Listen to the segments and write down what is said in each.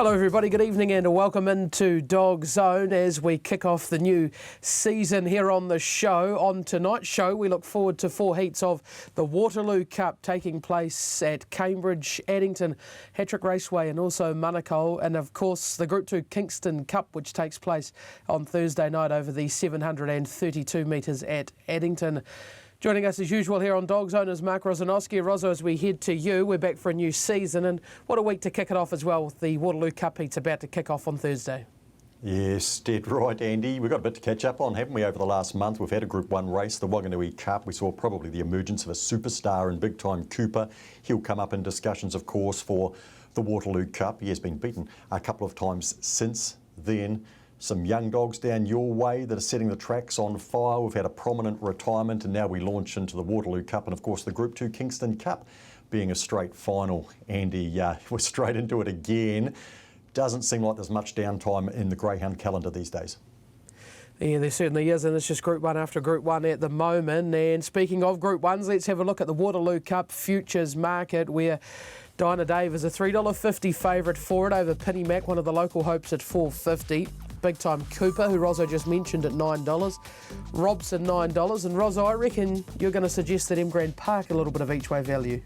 Hello everybody, good evening and welcome into DogZone as we kick off the new season here on the show. On tonight's show we look forward to 4 heats of the Waterloo Cup taking place at Cambridge, Addington, Hattrick Raceway and also Manukau, and of course the Group 2 Kingston Cup which takes place on Thursday night over the 732 metres at Addington. Joining us as usual here on DogZone is Mark Rosanoski. Rosso, as we head to you, we're back for a new season, and what a week to kick it off as well with the Waterloo Cup heats about to kick off on Thursday. Yes, dead right, Andy. We've got a bit to catch up on, haven't we, over the last month? We've had a Group 1 race, the Wanganui Cup. We saw probably the emergence of a superstar in Big Time Cooper. He'll come up in discussions, of course, for the Waterloo Cup. He has been beaten a couple of times since then. Some young dogs down your way that are setting the tracks on fire. We've had a prominent retirement and now we launch into the Waterloo Cup and of course the Group 2 Kingston Cup being a straight final. Andy, we're straight into it again. Doesn't seem like there's much downtime in the greyhound calendar these days. Yeah, there certainly is, and it's just Group 1 after Group 1 at the moment. And speaking of Group 1s, let's have a look at the Waterloo Cup futures market where Dinah Dave is a $3.50 favourite for it over Penny Mac, one of the local hopes at $4.50. Big Time Cooper, who Rosso just mentioned, at $9. Robson, $9. And Rosso, I reckon you're going to suggest that M Grand Park a little bit of each way value.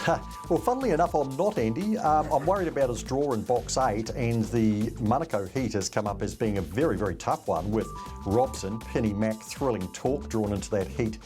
Well, funnily enough, I'm not, Andy. I'm worried about his draw in box 8, and the Manukau heat has come up as being a very, very tough one with Robson, Penny Mac, Thrilling Talk drawn into that heat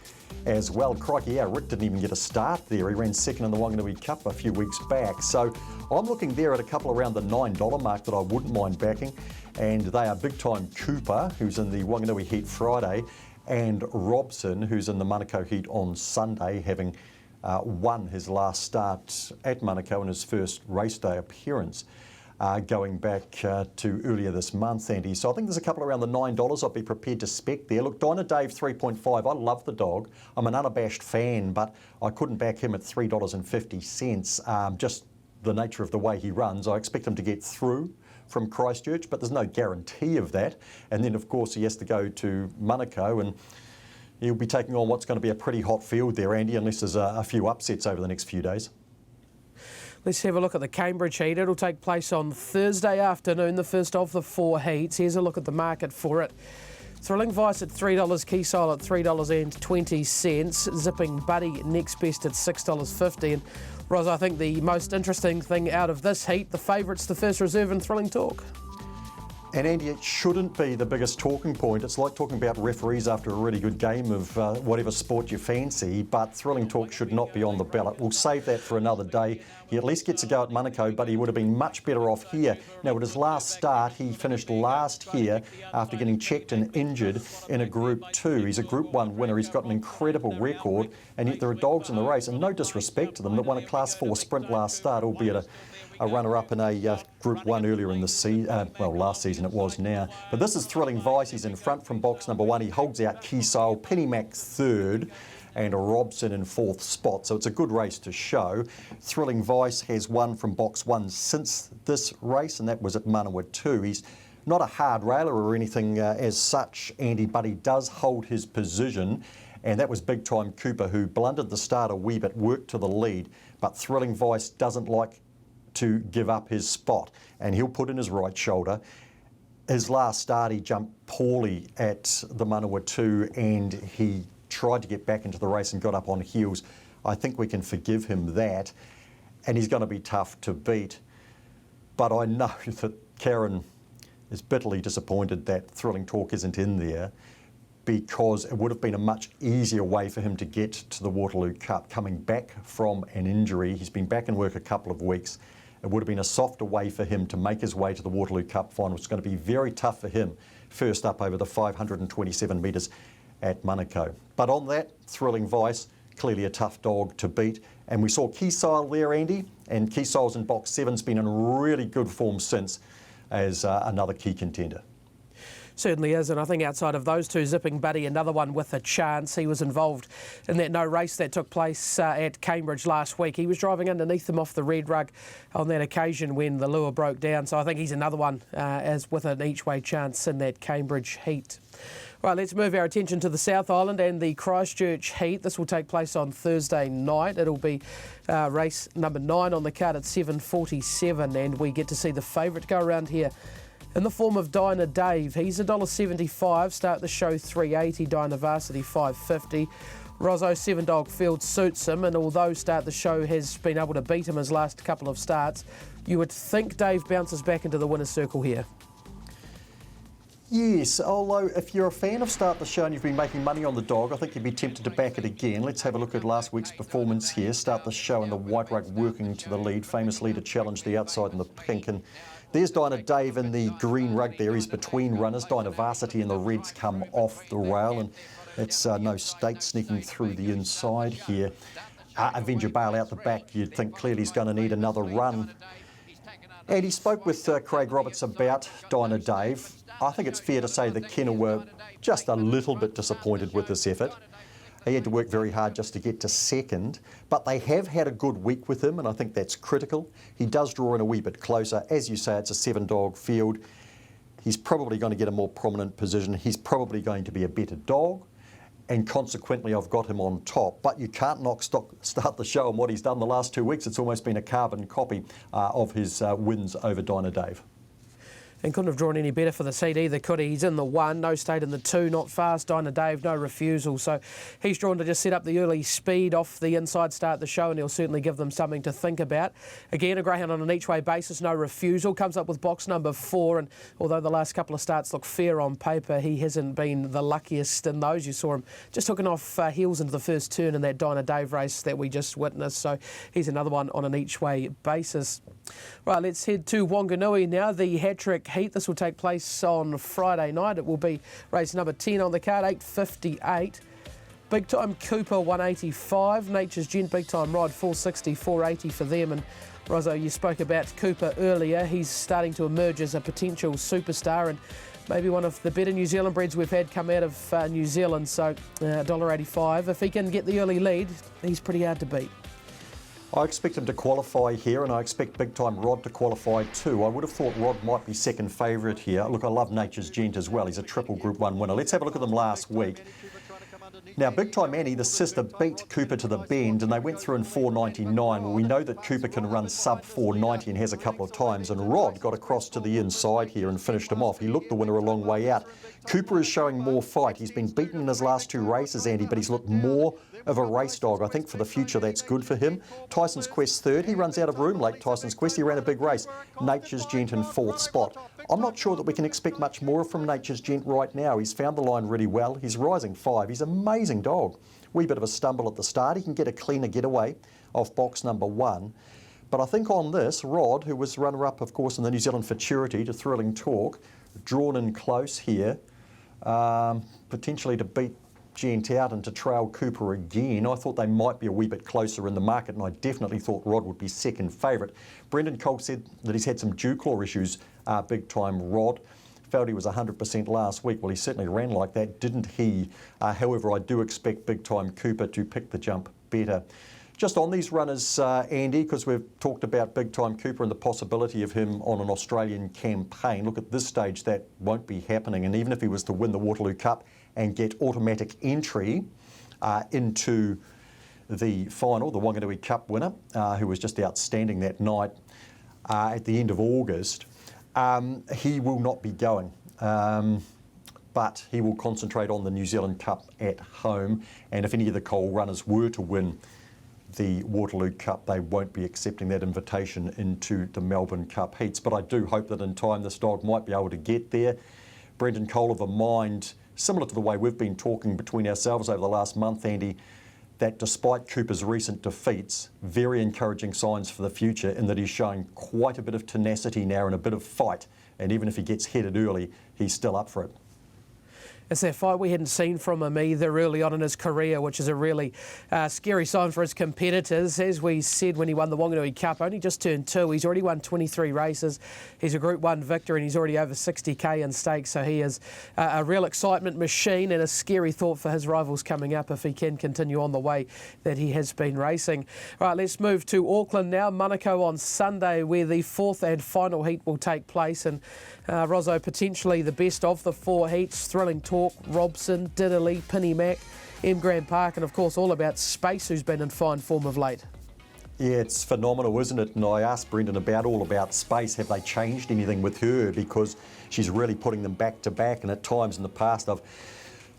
as well. Crikey, yeah, Rick didn't even get a start there. He ran second in the Wanganui Cup a few weeks back. So I'm looking there at a couple around the $9 mark that I wouldn't mind backing. And they are Big Time Cooper, who's in the Wanganui heat Friday, and Robson, who's in the Manukau heat on Sunday, having won his last start at Manukau in his first race day appearance. Going back to earlier this month, Andy. So I think there's a couple around the $9 I'd be prepared to spec there. Look, Dinah Dave 3.5, I love the dog. I'm an unabashed fan, but I couldn't back him at $3.50. Just the nature of the way he runs. I expect him to get through from Christchurch, but there's no guarantee of that. And then, of course, he has to go to Manukau, and he'll be taking on what's going to be a pretty hot field there, Andy, unless there's a few upsets over the next few days. Let's have a lock at the Cambridge heat. It'll take place on Thursday afternoon, the first of the 4 heats. Here's a look at the market for it. Thrilling Vice at $3, Keysile at $3.20, Zipping Buddy next best at $6.50. And Ros, I think the most interesting thing out of this heat, the favourites, the First Reserve and Thrilling Talk. And Andy, it shouldn't be the biggest talking point. It's like talking about referees after a really good game of whatever sport you fancy, but Thrilling Talk should not be on the ballot. We'll save that for another day. He at least gets a go at Manukau, but he would have been much better off here. Now, at his last start, he finished last here after getting checked and injured in a Group 2. He's a Group 1 winner. He's got an incredible record, and yet there are dogs in the race, and no disrespect to them, that won a Class 4 sprint last start, albeit a runner-up in a Group 1 earlier in the season, well, last season it was now. But this is Thrilling Vice. He's in front from box number 1. He holds out Keysile, Penny Mac 3rd, and Robson in 4th spot. So it's a good race to show. Thrilling Vice has won from box 1 since this race, and that was at Manawatu. He's not a hard railer or anything as such, Andy, but he does hold his position. And that was Big Time Cooper, who blundered the start a wee bit, worked to the lead. But Thrilling Vice doesn't like to give up his spot, and he'll put in his right shoulder. His last start, he jumped poorly at the Manawatu, and he tried to get back into the race and got up on heels. I think we can forgive him that, and he's going to be tough to beat. But I know that Karen is bitterly disappointed that Thrilling Talk isn't in there, because it would have been a much easier way for him to get to the Waterloo Cup, coming back from an injury. He's been back in work a couple of weeks. It would have been a softer way for him to make his way to the Waterloo Cup final. It's going to be very tough for him, first up over the 527 metres at Manukau. But on that, Thrilling Vice, clearly a tough dog to beat. And we saw Keysile there, Andy, and Keysile's in box 7's been in really good form since as another key contender. Certainly is, and I think outside of those two, Zipping Buddy, another one with a chance. He was involved in that no race that took place at Cambridge last week. He was driving underneath them off the red rug on that occasion when the lure broke down. So I think he's another one as with an each-way chance in that Cambridge heat. Right, let's move our attention to the South Island and the Christchurch Heat. This will take place on Thursday night. It'll be race number 9 on the card at 7:47, and we get to see the favourite go around here in the form of Dinah Dave. He's $1.75, start the show $3.80, Dinah Varsity $5.50. Rozzo 7-dog field suits him, and although start the show has been able to beat him his last couple of starts, you would think Dave bounces back into the winner's circle here. Yes, although if you're a fan of Start the Show and you've been making money on the dog, I think you'd be tempted to back it again. Let's have a look at last week's performance here. Start the Show and the white rug working to the lead. Famous leader challenged the outside in the pink. And there's Dinah Dave in the green rug there. He's between runners. Dinah Varsity and the reds come off the rail. And it's no State sneaking through the inside here. Avenger Bale out the back. You'd think clearly he's going to need another run. And he spoke with Craig Roberts about Dinah Dave. I think it's fair to say the kennel were just a little bit disappointed with this effort. He had to work very hard just to get to second, but they have had a good week with him, and I think that's critical. He does draw in a wee bit closer. As you say, it's a 7-dog field. He's probably going to get a more prominent position. He's probably going to be a better dog, and consequently I've got him on top. But you can't knock Start the Show on what he's done the last 2 weeks. It's almost been a carbon copy of his wins over Dinah Dave. And couldn't have drawn any better for the seat either, could he? He's in the 1, no State in the 2, not fast. Dinah Dave, no refusal. So he's drawn to just set up the early speed off the inside, start the show, and he'll certainly give them something to think about. Again, a greyhound on an each-way basis, no refusal. Comes up with box number 4, and although the last couple of starts look fair on paper, he hasn't been the luckiest in those. You saw him just hooking off heels into the first turn in that Dinah Dave race that we just witnessed. So he's another one on an each-way basis. Right, let's head to Wanganui now. The hat-trick heat. This will take place on Friday night. It will be race number 10 on the card, 8:58. Big Time Cooper 185. Nature's Gent Big Time Rod 460, 480 for them. And Rozzo, you spoke about Cooper earlier. He's starting to emerge as a potential superstar and maybe one of the better New Zealand breds we've had come out of New Zealand. So $1.85. If he can get the early lead, he's pretty hard to beat. I expect him to qualify here, and I expect Big Time Rod to qualify too. I would have thought Rod might be second favourite here. Look, I love Nature's Gent as well. He's a triple Group 1 winner. Let's have a look at them last week. Now, Big Time Annie, the sister, beat Cooper to the bend, and they went through in 4.99. Well, we know that Cooper can run sub 4.90 and has a couple of times, and Rod got across to the inside here and finished him off. He looked the winner a long way out. Cooper is showing more fight. He's been beaten in his last 2 races, Andy, but he's looked more of a race dog. I think for the future that's good for him. Tyson's Quest 3rd. He runs out of room late, Tyson's Quest. He ran a big race. Nature's Gent in 4th spot. I'm not sure that we can expect much more from Nature's Gent right now. He's found the line really well. He's rising 5. He's an amazing dog. Wee bit of a stumble at the start. He can get a cleaner getaway off box number 1. But I think on this, Rod, who was runner-up, of course, in the New Zealand Futurity to Thrilling Talk, drawn in close here, potentially to beat Gent out and to trail Cooper again. I thought they might be a wee bit closer in the market, and I definitely thought Rod would be second favourite. Brendan Cole said that he's had some dew claw issues, Big Time Rod. Felt he was 100% last week. Well, he certainly ran like that, didn't he? However, I do expect Big Time Cooper to pick the jump better. Just on these runners, Andy, because we've talked about Big Time Cooper and the possibility of him on an Australian campaign. Look, at this stage, that won't be happening. And even if he was to win the Waterloo Cup and get automatic entry into the final, the Wanganui Cup winner, who was just outstanding that night at the end of August, he will not be going. But he will concentrate on the New Zealand Cup at home. And if any of the Cole runners were to win the Waterloo Cup, they won't be accepting that invitation into the Melbourne Cup heats. But I do hope that in time this dog might be able to get there. Brendan Cole of a mind, similar to the way we've been talking between ourselves over the last month, Andy, that despite Cooper's recent defeats, very encouraging signs for the future in that he's showing quite a bit of tenacity now and a bit of fight. And even if he gets headed early, he's still up for it. It's that fight we hadn't seen from him either early on in his career, which is a really scary sign for his competitors. As we said when he won the Wanganui Cup, only just turned 2. He's already won 23 races. He's a Group 1 victor and he's already over 60k in stakes. So he is a real excitement machine and a scary thought for his rivals coming up if he can continue on the way that he has been racing. All right, let's move to Auckland now. Manukau on Sunday, where the 4th and final heat will take place. And Rozzo, potentially the best of the 4 heats. Thrilling Talk Talk, Robson, Diddley, Penny Mac, M. Grand Park, and of course all about Space, who's been in fine form of late. Yeah, it's phenomenal, isn't it? And I asked Brendan all about Space. Have they changed anything with her? Because she's really putting them back to back, and at times in the past I've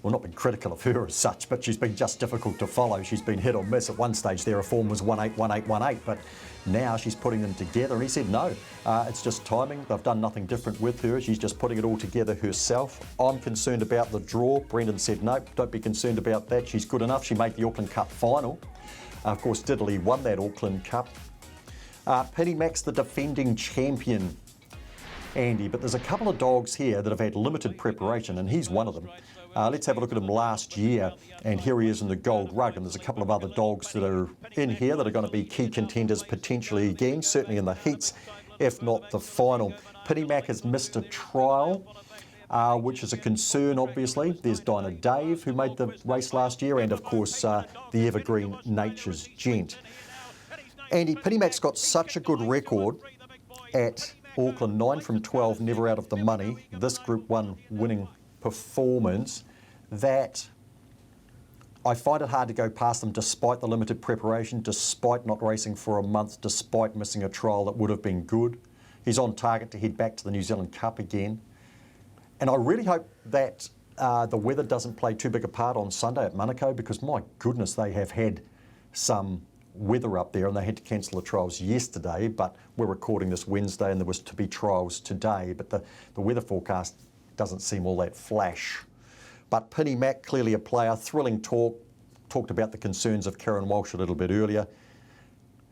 not been critical of her as such, but she's been just difficult to follow. She's been hit or miss. At one stage there, her form was 1-8, 1-8, 1-8, but now she's putting them together. And he said, no, it's just timing. They've done nothing different with her. She's just putting it all together herself. I'm concerned about the draw. Brendan said, no, don't be concerned about that. She's good enough. She made the Auckland Cup final. Of course, Diddley won that Auckland Cup. Penny Mac's the defending champion, Andy, but there's a couple of dogs here that have had limited preparation, and he's one of them. Let's have a look at him last year, and here he is in the gold rug, and there's a couple of other dogs that are in here that are going to be key contenders potentially again, certainly in the heats, if not the final. Penny Mac has missed a trial, which is a concern, obviously. There's Dinah Dave, who made the race last year, and of course the evergreen Nature's Gent. Andy, Penny Mac's got such a good record at Auckland, 9 from 12, never out of the money, this Group 1 winning performance, that I find it hard to go past them despite the limited preparation, despite not racing for a month, despite missing a trial that would have been good. He's on target to head back to the New Zealand Cup again. And I really hope that the weather doesn't play too big a part on Sunday at Manukau, because my goodness, they have had some weather up there, and they had to cancel the trials yesterday, but we're recording this Wednesday and there was to be trials today, but the weather forecast doesn't seem all that flash. But Penny Mac, clearly a player. Thrilling Talk, talked about the concerns of Karen Walsh a little bit earlier.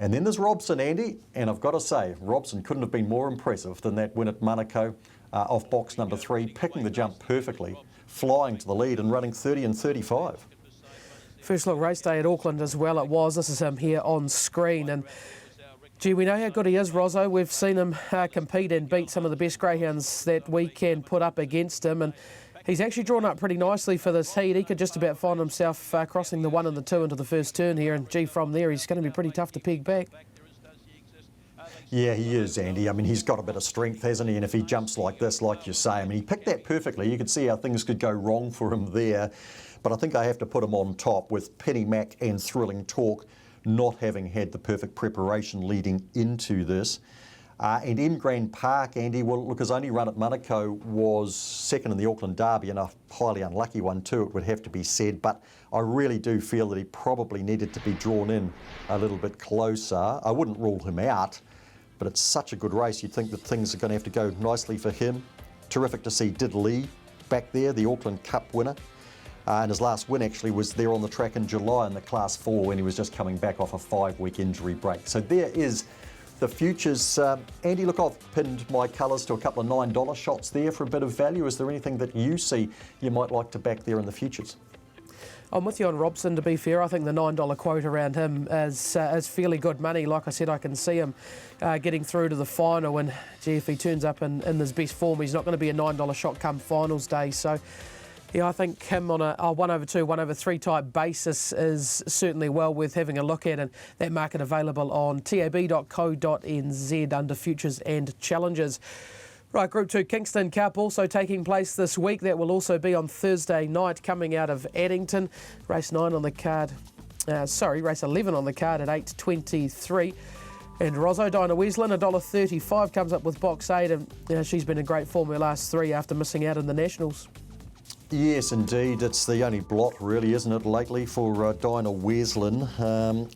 And then there's Robson, Andy, and I've got to say, Robson couldn't have been more impressive than that win at Manukau off box number 3, picking the jump perfectly, flying to the lead and running 30 and 35. First look race day at Auckland as well it was. This is him here on screen, and gee, we know how good he is, Rozzo. We've seen him compete and beat some of the best greyhounds that we can put up against him, and he's actually drawn up pretty nicely for this heat. He could just about find himself crossing the 1 and the 2 into the first turn here, and gee, from there he's going to be pretty tough to peg back. Yeah, he is, Andy. I mean, he's got a bit of strength, hasn't he? And if he jumps like this, like you say, I mean, he picked that perfectly. You could see how things could go wrong for him there. But I think I have to put him on top with Penny Mac and Thrilling Talk not having had the perfect preparation leading into this. And in Grand Park, Andy, well, look, his only run at Manukau was second in the Auckland Derby, and a highly unlucky one too, it would have to be said. But I really do feel that he probably needed to be drawn in a little bit closer. I wouldn't rule him out, but it's such a good race. You'd think that things are going to have to go nicely for him. Terrific to see Diddley back there, the Auckland Cup winner. And his last win actually was there on the track in July in the Class 4 when he was just coming back off a 5-week injury break. So there is the futures. Andy, look, I've pinned my colours to a couple of $9 shots there for a bit of value. Is there anything that you see you might like to back there in the futures? I'm with you on Robson, to be fair. I think the $9 quote around him is fairly good money. Like I said, I can see him getting through to the final, and gee, if he turns up in his best form, he's not going to be a $9 shot come finals day. So yeah, I think him on a 1/2, 1/3 type basis is certainly well worth having a look at, and that market available on tab.co.nz under futures and challenges. Right, Group 2 Kingston Cup also taking place this week. That will also be on Thursday night coming out of Addington. Race 9 on the card, race 11 on the card at 8:23. And Rozzo, Dinah Weslin, $1.35 comes up with box 8, and she's been in great form her last 3 after missing out in the Nationals. Yes, indeed. It's the only blot, really, isn't it, lately for Dinah Weslin.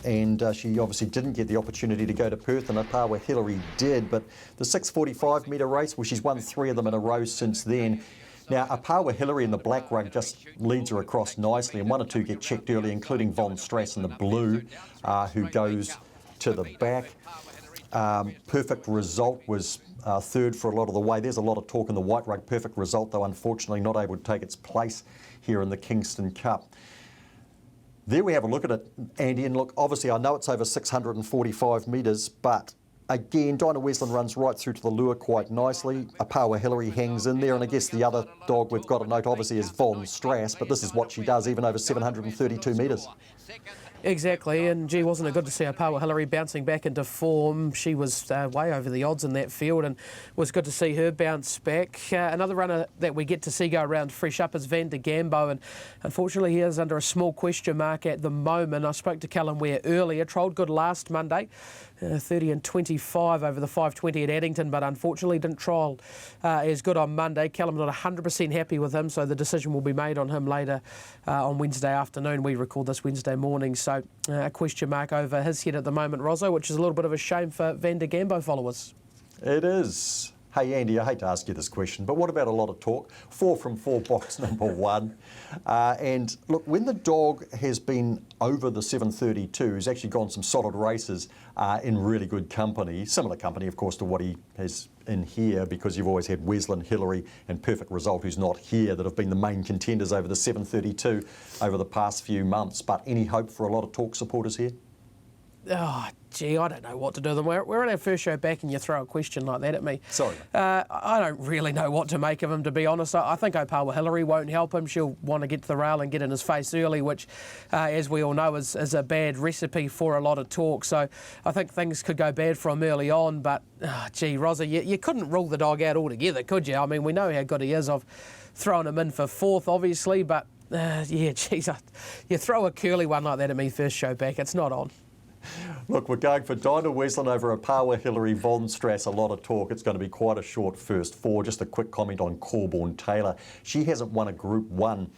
And she obviously didn't get the opportunity to go to Perth, and Apawa Hillary did. But the 645 metre race, well, she's won 3 of them in a row since then. Now, Apawa Hillary in the black rug just leads her across nicely, and 1 or 2 get checked early, including Von Strass in the blue, who goes to the back. Perfect Result was third for a lot of the way. There's a lot of talk in the white rug. Perfect Result, though, unfortunately not able to take its place here in the Kingston Cup. There we have a look at it, Andy, and look, obviously I know it's over 645 metres, but again, Dinah Weslin runs right through to the lure quite nicely. Apawa Hillary hangs in there, and I guess the other dog we've got to note obviously is Von Strass, but this is what she does, even over 732 metres. Exactly, and gee, wasn't it good to see Opawa Hillary bouncing back into form? She was way over the odds in that field, and was good to see her bounce back. Another runner that we get to see go around fresh up is Van de Gambo, and unfortunately he is under a small question mark at the moment. I spoke to Callum Ware earlier, trolled good last Monday, 30 and 25 over the 520 at Addington, but unfortunately didn't trial as good on Monday. Callum's not 100% happy with him, so the decision will be made on him later on Wednesday afternoon. We record this Wednesday morning, so a question mark over his head at the moment, Rozzo, which is a little bit of a shame for Van de Gambo followers. It is. Hey Andy, I hate to ask you this question, but what about a lot of talk? 4 from 4 box number 1. And look, when the dog has been over the 732, he's actually gone some solid races in really good company. Similar company, of course, to what he has in here, because you've always had Wesleyan, Hillary and Perfect Result, who's not here, that have been the main contenders over the 732 over the past few months. But any hope for a lot of talk supporters here? Oh, gee, I don't know what to do with them. We're at our first show back and you throw a question like that at me. Sorry. I don't really know what to make of him, to be honest. I think Opawa Hillary won't help him. She'll want to get to the rail and get in his face early, which, as we all know, is a bad recipe for a lot of talk. So I think things could go bad for him early on. But, gee, Rosa, you couldn't rule the dog out altogether, could you? I mean, we know how good he is. I've thrown him in for 4th, obviously. But, yeah, geez, you throw a curly one like that at me first show back, it's not on. Look, we're going for Dinah Wesleyan over Opawa Hillary, Von Strass. A lot of talk. It's going to be quite a short first 4. Just a quick comment on Corborn Taylor. She hasn't won a Group 1.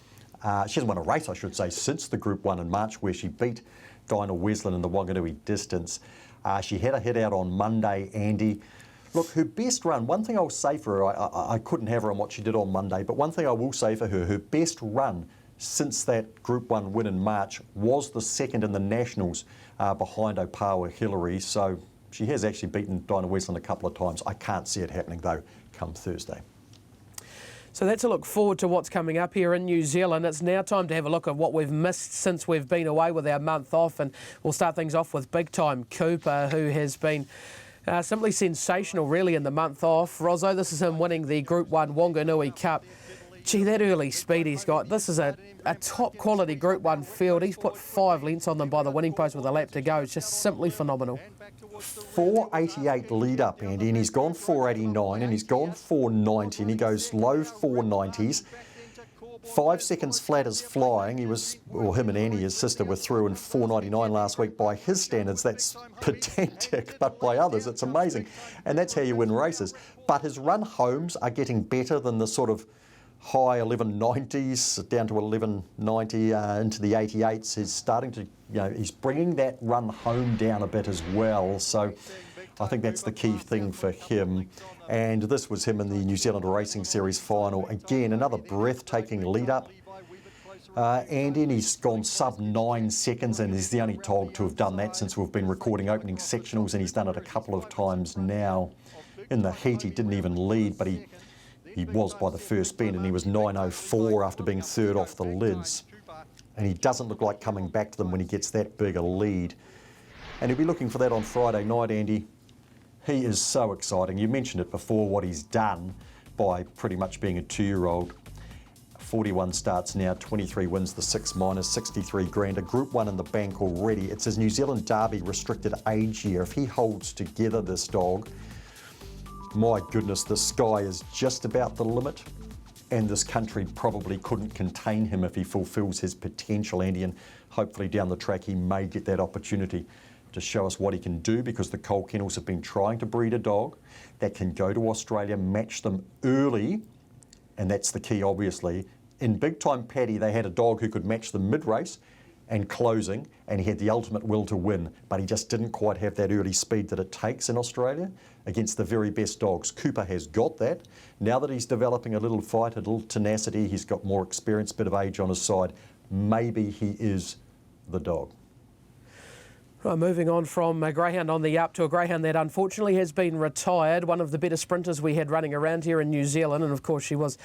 She hasn't won a race, I should say, since the Group 1 in March, where she beat Dinah Wesleyan in the Wanganui distance. She had a hit out on Monday, Andy. Look, her best run, one thing I'll say for her, I couldn't have her on what she did on Monday, but one thing I will say for her best run since that Group 1 win in March was the second in the Nationals behind Opawa Hillary. So she has actually beaten Dinah Wesleyan a couple of times. I can't see it happening, though, come Thursday. So that's a look forward to what's coming up here in New Zealand. It's now time to have a look at what we've missed since we've been away with our month off. And we'll start things off with Big Time Cooper, who has been simply sensational, really, in the month off. Rozzo, this is him winning the Group 1 Wanganui Cup. Gee, that early speed he's got. This is a top quality Group 1 field. He's put 5 lengths on them by the winning post with a lap to go. It's just simply phenomenal. 488 lead up, Andy, and he's gone 489 and he's gone 490 and he goes low 490s. 5 seconds flat as flying. He was, well, him and Annie, his sister, were through in 499 last week. By his standards, that's pedantic, but by others, it's amazing. And that's how you win races. But his run homes are getting better than the sort of high 1190s down to 1190 into the 88s. He's starting to, he's bringing that run home down a bit as well. So I think that's the key thing for him. And this was him in the New Zealand Racing Series final. Again, another breathtaking lead up. And then he's gone sub 9 seconds, and he's the only dog to have done that since we've been recording opening sectionals, and he's done it a couple of times now. In the heat, he didn't even lead, but he was by the first bend, and he was 9.04 after being 3rd off the lids. And he doesn't look like coming back to them when he gets that big a lead. And he'll be looking for that on Friday night, Andy. He is so exciting. You mentioned it before, what he's done by pretty much being a 2-year-old. 41 starts now, 23 wins, the 6 minors, 63 grand, a Group 1 in the bank already. It's his New Zealand Derby restricted age year. If he holds together, this dog, my goodness, the sky is just about the limit, and this country probably couldn't contain him if he fulfills his potential, Andy, and hopefully down the track he may get that opportunity to show us what he can do, because the Coal Kennels have been trying to breed a dog that can go to Australia, match them early, and that's the key, obviously. In Big Time Paddy, they had a dog who could match them mid-race and closing, and he had the ultimate will to win, but he just didn't quite have that early speed that it takes in Australia against the very best dogs. Cooper has got that. Now that he's developing a little fight, a little tenacity, he's got more experience, bit of age on his side, maybe he is the dog. Well, moving on from a greyhound on the up to a greyhound that unfortunately has been retired, one of the better sprinters we had running around here in New Zealand, and of course she was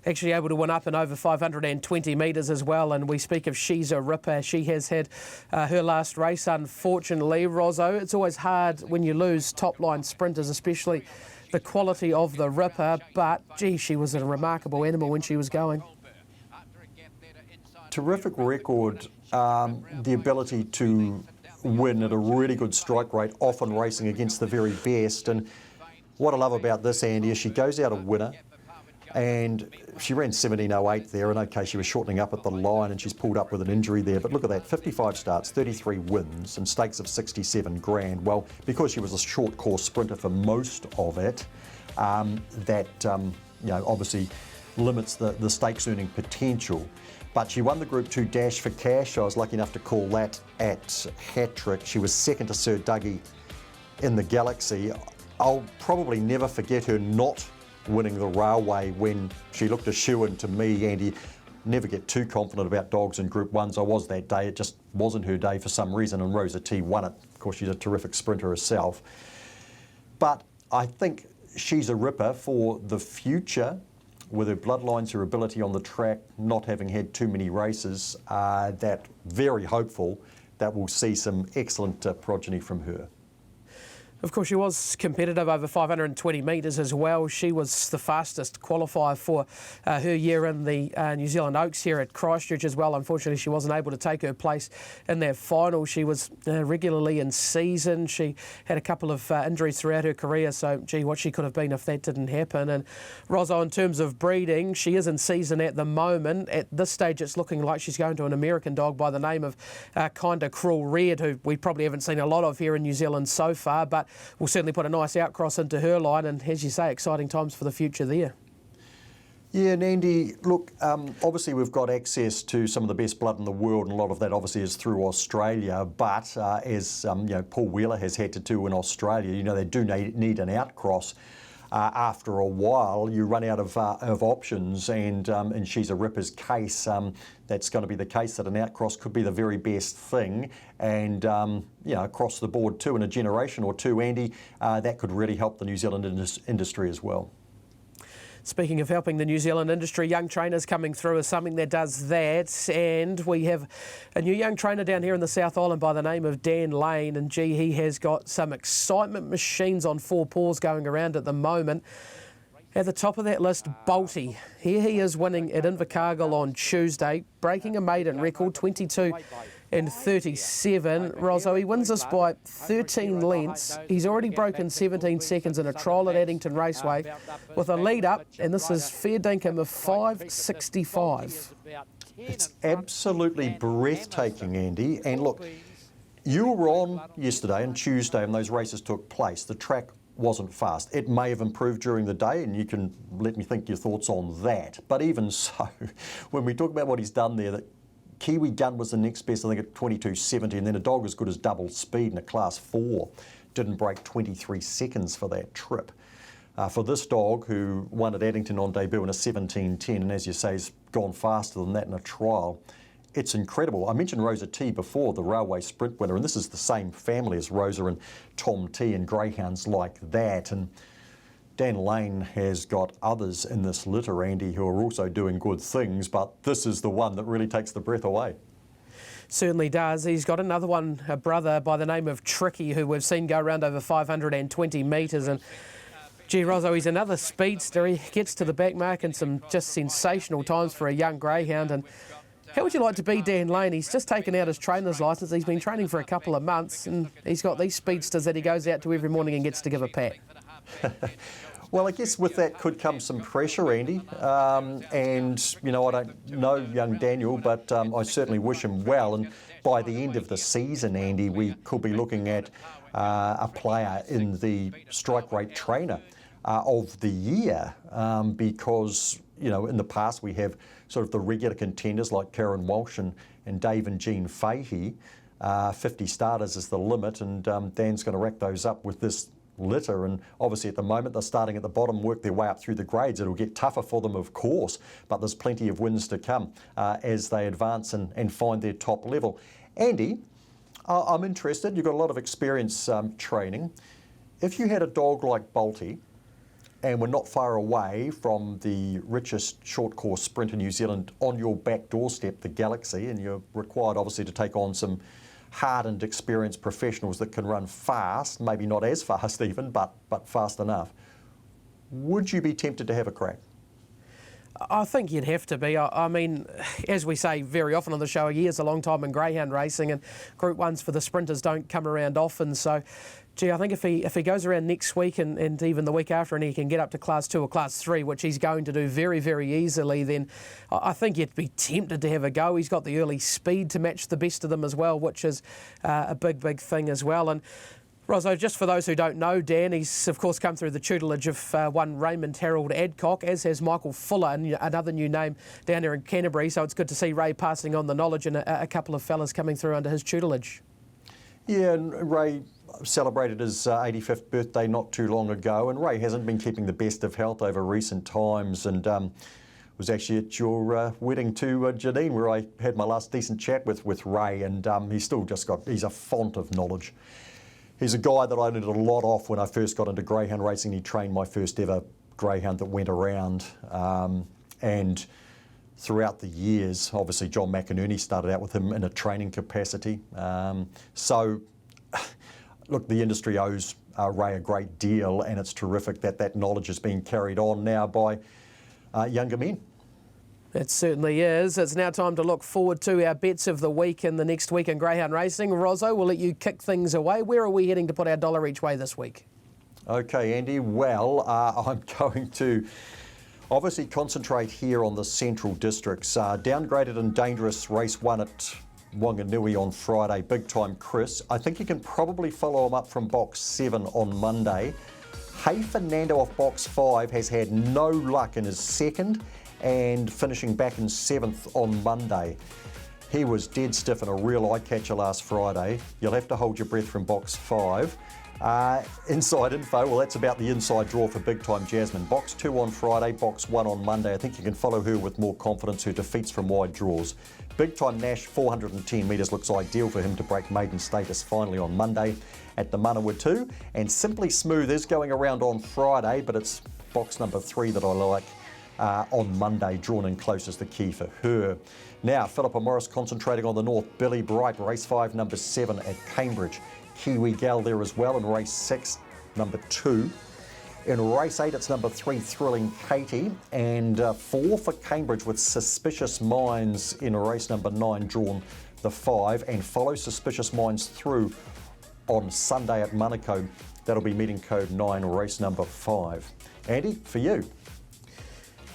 actually able to win up and over 520 metres as well, and we speak of She's a Ripper. She has had her last race, unfortunately. Rozzo, it's always hard when you lose top-line sprinters, especially the quality of the Ripper, but gee, she was a remarkable animal when she was going. Terrific record the ability to win at a really good strike rate, often racing against the very best. And what I love about this, Andy, is she goes out a winner, and she ran 17.08 there, and okay, she was shortening up at the line and she's pulled up with an injury there, but look at that, 55 starts, 33 wins and stakes of 67 grand. Well, because she was a short course sprinter for most of it, obviously limits the stakes earning potential. But she won the Group 2 Dash for Cash. I was lucky enough to call that at Hat-Trick. She was second to Sir Dougie in the Galaxy. I'll probably never forget her not winning the Railway when she looked a shoo-in to me, Andy. Never get too confident about dogs in Group 1s. I was that day. It just wasn't her day for some reason, and Rosa T won it. Of course, she's a terrific sprinter herself. But I think she's a ripper for the future, with her bloodlines, her ability on the track, not having had too many races, that very hopeful that we'll see some excellent progeny from her. Of course, she was competitive over 520 metres as well. She was the fastest qualifier for her year in the New Zealand Oaks here at Christchurch as well. Unfortunately, she wasn't able to take her place in that final. She was regularly in season. She had a couple of injuries throughout her career, so gee, what she could have been if that didn't happen. And Rosso, in terms of breeding, she is in season at the moment. At this stage, it's looking like she's going to an American dog by the name of Kinda Cruel Red, who we probably haven't seen a lot of here in New Zealand so far, but we'll certainly put a nice outcross into her line, and as you say, exciting times for the future there. Yeah, and Andy, look, obviously we've got access to some of the best blood in the world, and a lot of that obviously is through Australia, but as Paul Wheeler has had to do in Australia, they do need an outcross. After a while, you run out of options, and in She's a Ripper's case, that's going to be the case, that an outcross could be the very best thing, and across the board too, in a generation or two, Andy, that could really help the New Zealand industry as well. Speaking of helping the New Zealand industry, young trainers coming through is something that does that, and we have a new young trainer down here in the South Island by the name of Dan Lane, and gee, he has got some excitement machines on four paws going around at the moment. At the top of that list, Bolty. Here he is winning at Invercargill on Tuesday, breaking a maiden record, 22 and 37. Rosso, he wins this by 13 lengths. He's already broken 17 seconds in a trial at Addington Raceway with a lead up, and this is fair dinkum of 5.65. It's absolutely breathtaking, Andy. And look, you were on yesterday and Tuesday when those races took place. The track wasn't fast. It may have improved during the day, and you can let me think your thoughts on that. But even so, when we talk about what he's done there, that Kiwi Gun was the next best, I think, at 22.70, and then a dog as good as double speed in a Class 4 didn't break 23 seconds for that trip. For this dog, who won at Addington on debut in a 17.10, and as you say, has gone faster than that in a trial, it's incredible. I mentioned Rosa T before, the Railway Sprint winner, and this is the same family as Rosa and Tom T and greyhounds like that. And Dan Lane has got others in this litter, Andy, who are also doing good things, but this is the one that really takes the breath away. Certainly does. He's got another one, a brother by the name of Tricky, who we've seen go around over 520 metres, and gee, Rosso, he's another speedster. He gets to the back mark in some just sensational times for a young greyhound. And how would you like to be Dan Lane? He's just taken out his trainer's licence. He's been training for a couple of months, and he's got these speedsters that he goes out to every morning and gets to give a pat. Well, I guess with that could come some pressure, Andy. And, I don't know young Daniel, but I certainly wish him well. And by the end of the season, Andy, we could be looking at a player in the strike rate trainer of the year, because, in the past we have sort of the regular contenders like Karen Walsh and Dave and Jean Fahey. 50 starters is the limit, and Dan's going to rack those up with this litter. And obviously at the moment they're starting at the bottom, work their way up through the grades. It'll get tougher for them, of course, but there's plenty of wins to come as they advance and find their top level. Andy, I'm interested. You've got a lot of experience training. If you had a dog like Bolty, and we're not far away from the richest short course sprint in New Zealand on your back doorstep, the Galaxy, and you're required obviously to take on some hardened, experienced professionals that can run fast, maybe not as fast even, but fast enough. Would you be tempted to have a crack? I think you'd have to be. I mean, as we say very often on the show, a year's a long time in greyhound racing, and Group 1s for the sprinters don't come around often. So, gee, I think if he goes around next week and even the week after and he can get up to Class 2 or Class 3, which he's going to do very, very easily, then I think you'd be tempted to have a go. He's got the early speed to match the best of them as well, which is a big, big thing as well. And Rosso, just for those who don't know, Dan, he's of course come through the tutelage of one Raymond Harold Adcock, as has Michael Fuller, another new name down there in Canterbury. So it's good to see Ray passing on the knowledge and a couple of fellas coming through under his tutelage. Yeah, and Ray celebrated his 85th birthday not too long ago, and Ray hasn't been keeping the best of health over recent times, and was actually at your wedding to Janine, where I had my last decent chat with Ray, and he's a font of knowledge. He's a guy that I learned a lot off when I first got into greyhound racing. He trained my first ever greyhound that went around. And throughout the years, obviously John McInerney started out with him in a training capacity. So, look, the industry owes Ray a great deal, and it's terrific that that knowledge is being carried on now by younger men. It certainly is. It's now time to look forward to our bets of the week in the next week in greyhound racing. Rozzo, we'll let you kick things away. Where are we heading to put our dollar each way this week? Okay, Andy. Well, I'm going to obviously concentrate here on the Central Districts. Downgraded and dangerous race 1 at Wanganui on Friday. Big Time Chris. I think you can probably follow him up from box 7 on Monday. Hey Fernando off box 5 has had no luck in his second and finishing back in 7th on Monday. He was dead stiff and a real eye-catcher last Friday. You'll have to hold your breath from box 5. Inside info, well, that's about the inside draw for Big Time Jasmine. Box 2 on Friday, box 1 on Monday. I think you can follow her with more confidence, who defeats from wide draws. Big Time Nash, 410 metres, looks ideal for him to break maiden status finally on Monday at the Manawatu. And Simply Smooth is going around on Friday, but it's box number 3 that I like. On Monday, drawn in close is the key for her. Now, Philippa Morris concentrating on the north. Billy Bright, race 5, number 7 at Cambridge. Kiwi Gal there as well in race 6, number 2. In race 8, it's number 3, Thrilling Katie. And 4 for Cambridge with Suspicious Minds in race number 9, drawn the 5. And follow Suspicious Minds through on Sunday at Manukau. That'll be meeting code 9, race number 5. Andy, for you.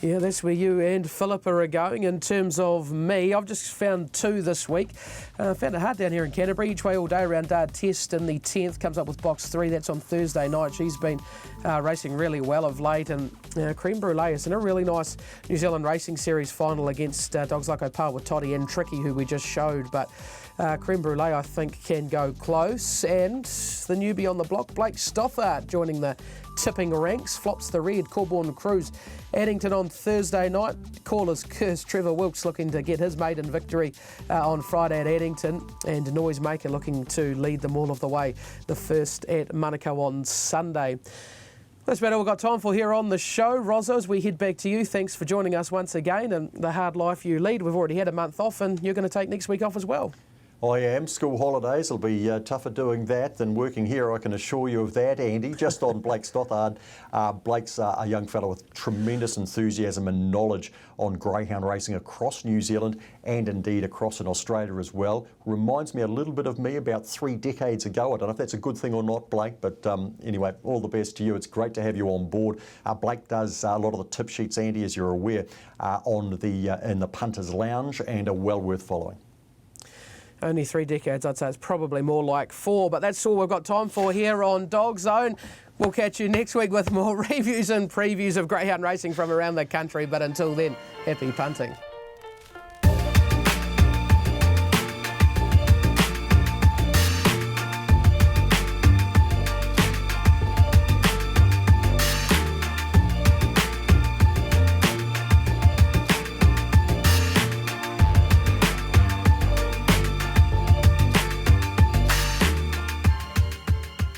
Yeah, that's where you and Philippa are going. In terms of me, I've just found 2 this week. Found it hard down here in Canterbury. Each way all day around Test in the 10th. Comes up with box 3. That's on Thursday night. She's been racing really well of late. And Creme Brulee is in a really nice New Zealand Racing Series final against dogs like Opal with Toddy and Tricky, who we just showed. But Creme Brulee, I think, can go close. And the newbie on the block, Blake Stothart, joining the tipping ranks, flops the red. Corborn Cruise, Addington on Thursday night. Caller's Curse, Trevor Wilkes looking to get his maiden victory on Friday at Addington. And Noisemaker looking to lead them all of the way, the first at Manukau on Sunday. That's about all we've got time for here on the show. Rozzo, as we head back to you, thanks for joining us once again and the hard life you lead. We've already had a month off and you're going to take next week off as well. I am. School holidays will be tougher doing that than working here, I can assure you of that, Andy. Just on Blake Stothard, Blake's a young fellow with tremendous enthusiasm and knowledge on greyhound racing across New Zealand and indeed across in Australia as well. Reminds me a little bit of me about 3 decades ago. I don't know if that's a good thing or not, Blake, but anyway, all the best to you. It's great to have you on board. Blake does a lot of the tip sheets, Andy, as you're aware, in the Punters Lounge, and are well worth following. Only 3 decades, I'd say it's probably more like 4, but that's all we've got time for here on DogZone. We'll catch you next week with more reviews and previews of greyhound racing from around the country, but until then, happy punting.